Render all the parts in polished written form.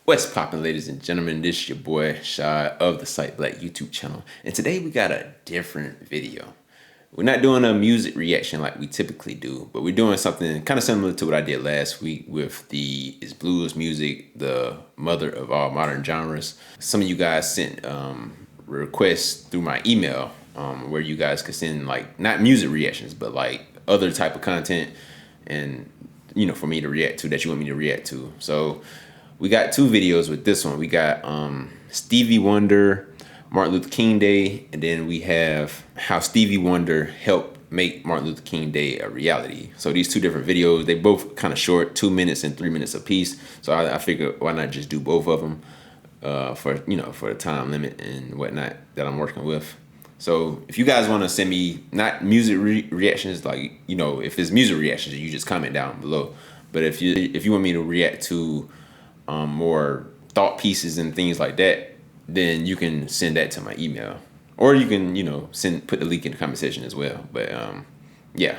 What's poppin', ladies and gentlemen? This is your boy Shy of the Site Black YouTube channel, and today we got a different video. We're not doing a music reaction like we typically do, but we're doing something kind of similar to what I did last week with the Is Blues Music the Mother of All Modern Genres? Some of you guys sent requests through my email where you guys could send like not music reactions, but like other type of content, and for me to react to that you want me to react to. So we got two videos with this one. We got Stevie Wonder, Martin Luther King Day, and then we have how Stevie Wonder helped make Martin Luther King Day a reality. So these two different videos, they both kind of short, 2 minutes and 3 minutes apiece. So I figured why not just do both of them for the time limit and whatnot that I'm working with. So if you guys want to send me not music reactions, like if it's music reactions, you just comment down below. But if you want me to react to more thought pieces and things like that, then you can send that to my email, or you can put the link in the comment section as well. But yeah,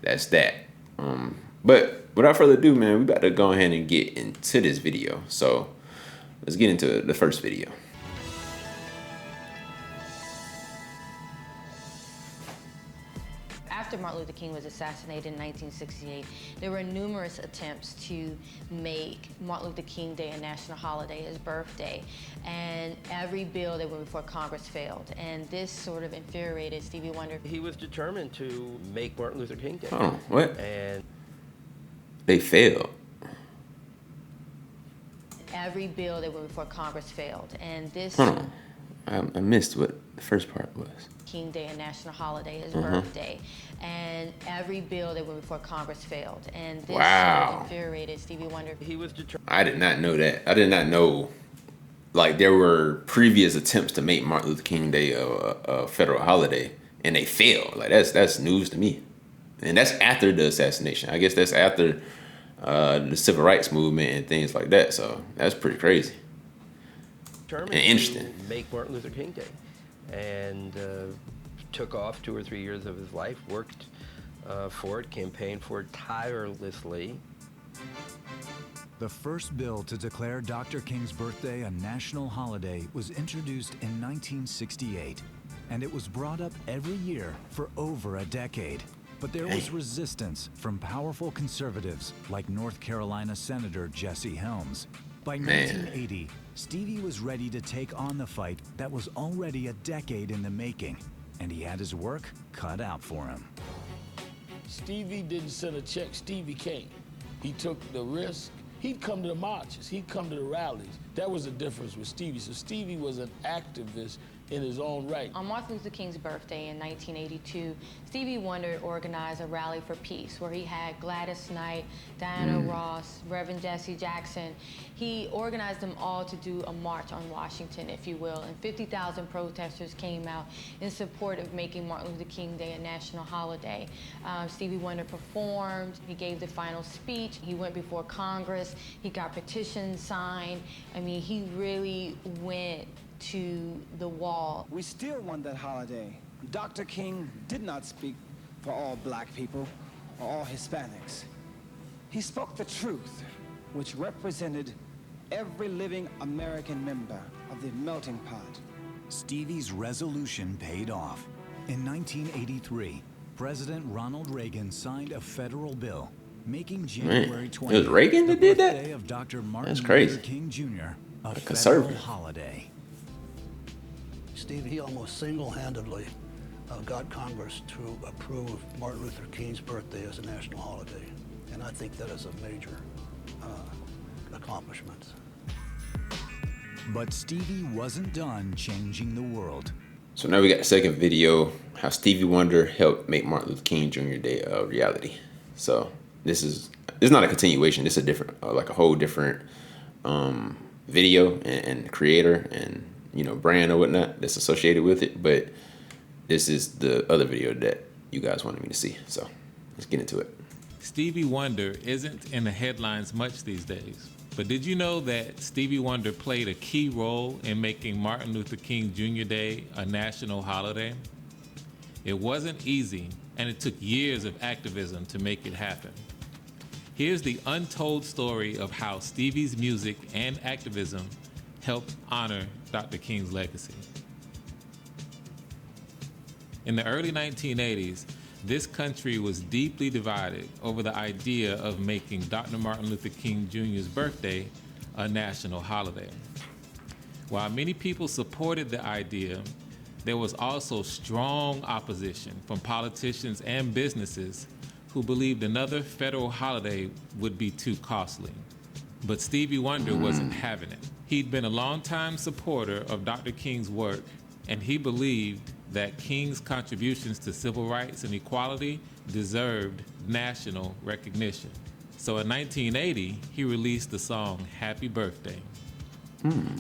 that's that. But without further ado, man, we about to go ahead and get into this video. So let's get into the first video. After Martin Luther King was assassinated in 1968, there were numerous attempts to make Martin Luther King Day a national holiday, his birthday, and every bill that went before Congress failed. And this sort of infuriated Stevie Wonder. He was determined to make Martin Luther King Day. Oh, what? And they failed. Every bill that went before Congress failed. And this... Hold on. I missed what the first part was. King Day, a national holiday, his birthday, and every bill that went before Congress failed. And this sort of infuriated Stevie Wonder. He was determined. I did not know that. I did not know, like, there were previous attempts to make Martin Luther King Day a federal holiday, and they failed. Like, that's news to me. And that's after the assassination. I guess that's after the civil rights movement and things like that. So that's pretty crazy. And interesting. To make Martin Luther King Day, and took off 2 or 3 years of his life, worked for it, campaigned for it tirelessly. The first bill to declare Dr. King's birthday a national holiday was introduced in 1968, and it was brought up every year for over a decade. But there was resistance from powerful conservatives like North Carolina Senator Jesse Helms. By 1980, Stevie was ready to take on the fight that was already a decade in the making, and he had his work cut out for him. Stevie didn't send a check, Stevie came. He took the risk. He'd come to the marches, he'd come to the rallies. That was the difference with Stevie. So Stevie was an activist in his own right. On Martin Luther King's birthday in 1982, Stevie Wonder organized a rally for peace where he had Gladys Knight, Diana Ross, Reverend Jesse Jackson. He organized them all to do a march on Washington, if you will, and 50,000 protesters came out in support of making Martin Luther King Day a national holiday. Stevie Wonder performed, he gave the final speech, he went before Congress, he got petitions signed. I mean, he really went to the wall. We still want that holiday. Dr. King did not speak for all black people or all Hispanics. He spoke the truth, which represented every living American member of the melting pot. Stevie's resolution paid off. In 1983, President Ronald Reagan signed a federal bill making January 20th, it was Reagan that did that? the birthday of Dr. Martin That's crazy. Luther King Jr., a federal conservative holiday. Stevie, he almost single-handedly got Congress to approve Martin Luther King's birthday as a national holiday. And I think that is a major accomplishment. But Stevie wasn't done changing the world. So now we got the second video, how Stevie Wonder helped make Martin Luther King Jr. Day a reality. So this is not a continuation. This is a different, like a whole different video and creator and brand or whatnot that's associated with it. But this is the other video that you guys wanted me to see. So let's get into it. Stevie Wonder isn't in the headlines much these days, but did you know that Stevie Wonder played a key role in making Martin Luther King Jr. Day a national holiday? It wasn't easy, and it took years of activism to make it happen. Here's the untold story of how Stevie's music and activism helped honor Dr. King's legacy. In the early 1980s, this country was deeply divided over the idea of making Dr. Martin Luther King Jr.'s birthday a national holiday. While many people supported the idea, there was also strong opposition from politicians and businesses who believed another federal holiday would be too costly. But Stevie Wonder wasn't having it. He'd been a longtime supporter of Dr. King's work, and he believed that King's contributions to civil rights and equality deserved national recognition. So in 1980, he released the song Happy Birthday.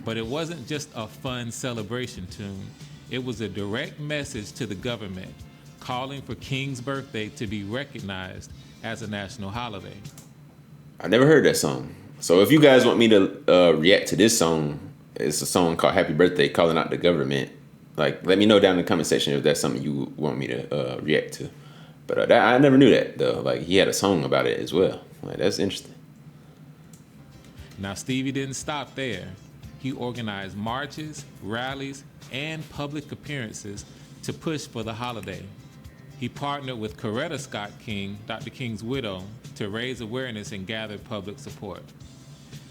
But it wasn't just a fun celebration tune. It was a direct message to the government calling for King's birthday to be recognized as a national holiday. I never heard that song. So if you guys want me to react to this song, it's a song called Happy Birthday, calling out the government. Like, let me know down in the comment section if that's something you want me to react to. But I never knew that, though. Like, he had a song about it as well. Like, that's interesting. Now, Stevie didn't stop there. He organized marches, rallies, and public appearances to push for the holiday. He partnered with Coretta Scott King, Dr. King's widow, to raise awareness and gather public support.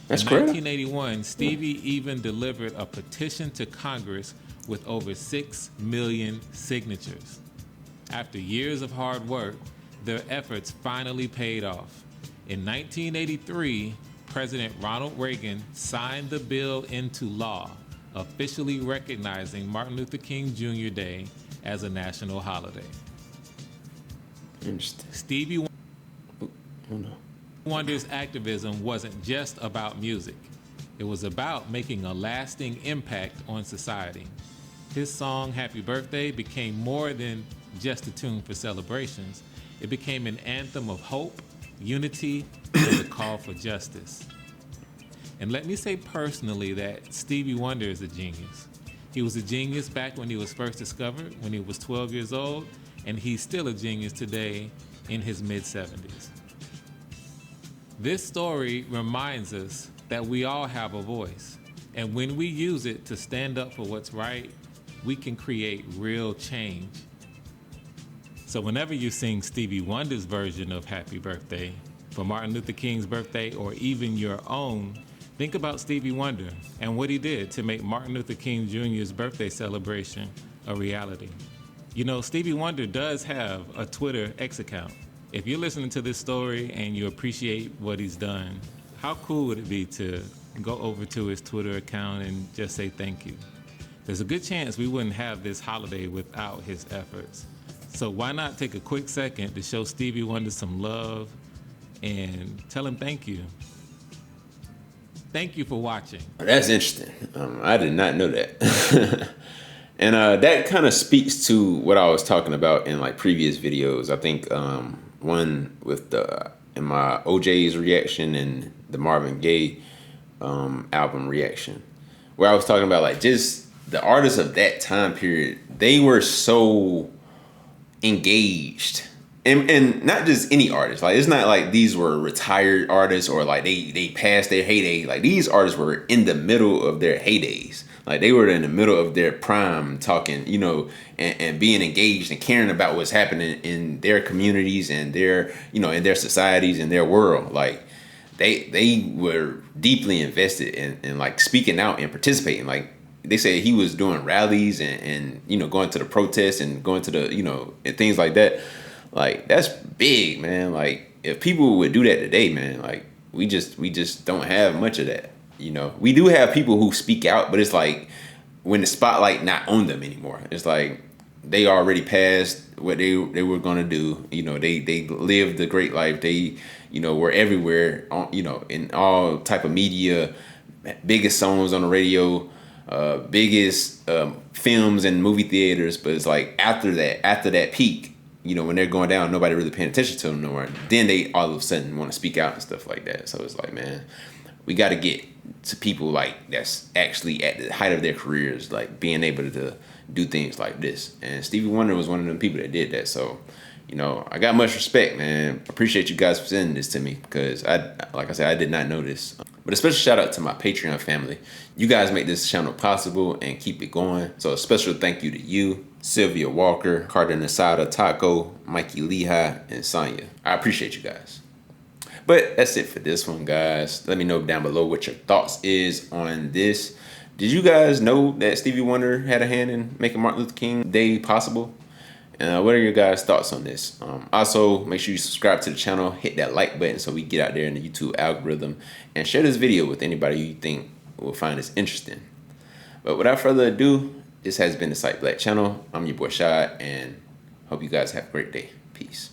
That's In Coretta? 1981, Stevie even delivered a petition to Congress with over 6 million signatures. After years of hard work, their efforts finally paid off. In 1983, President Ronald Reagan signed the bill into law, officially recognizing Martin Luther King Jr. Day as a national holiday. Interesting. Stevie Wonder's activism wasn't just about music. It was about making a lasting impact on society. His song, Happy Birthday, became more than just a tune for celebrations. It became an anthem of hope, unity, and a call for justice. And let me say personally that Stevie Wonder is a genius. He was a genius back when he was first discovered, when he was 12 years old, and he's still a genius today in his mid-70s. This story reminds us that we all have a voice, and when we use it to stand up for what's right, we can create real change. So whenever you sing Stevie Wonder's version of Happy Birthday, for Martin Luther King's birthday, or even your own, think about Stevie Wonder and what he did to make Martin Luther King Jr.'s birthday celebration a reality. You know, Stevie Wonder does have a Twitter X account. If you're listening to this story and you appreciate what he's done, how cool would it be to go over to his Twitter account and just say thank you? There's a good chance we wouldn't have this holiday without his efforts. So why not take a quick second to show Stevie Wonder some love and tell him thank you. Thank you for watching. That's interesting. I did not know that. And that kind of speaks to what I was talking about in like previous videos. I think one with in my OJ's reaction and the Marvin Gaye album reaction, where I was talking about like just the artists of that time period, they were so engaged. And not just any artists. Like, it's not like these were retired artists or like they passed their heyday. Like, these artists were in the middle of their heydays. Like, they were in the middle of their prime, talking, you know, and being engaged and caring about what's happening in their communities and their, you know, in their societies and their world. Like, they were deeply invested in like speaking out and participating. Like, they said he was doing rallies and you know, going to the protests and going to the, you know, and things like that. Like, that's big, man. Like, if people would do that today, man, like, we just don't have much of that. You know, we do have people who speak out, but it's like when the spotlight not on them anymore. It's like they already passed what they were gonna do. You know, they lived the great life. They, you know, were everywhere. You know, in all type of media, biggest songs on the radio, biggest films and movie theaters. But it's like after that peak, you know, when they're going down, nobody really paying attention to them no more. Then they all of a sudden want to speak out and stuff like that. So it's like, man, we got to get to people like that's actually at the height of their careers, like being able to do things like this. And Stevie Wonder was one of them people that did that. So You know, I got much respect, man. Appreciate you guys for sending this to me because like I said, I did not know this. But a special shout out to my Patreon family. You guys make this channel possible and keep it going. So a special thank you to you, Sylvia Walker, Carter Nasada, Taco, Mikey Lehigh, and Sonya. I appreciate you guys. But that's it for this one, guys. Let me know down below what your thoughts is on this. Did you guys know that Stevie Wonder had a hand in making Martin Luther King Day possible? What are your guys' thoughts on this? Also, make sure you subscribe to the channel, hit that like button so we get out there in the YouTube algorithm, and share this video with anybody you think will find this interesting. But without further ado, this has been the Site Black channel. I'm your boy Shad, and hope you guys have a great day. Peace.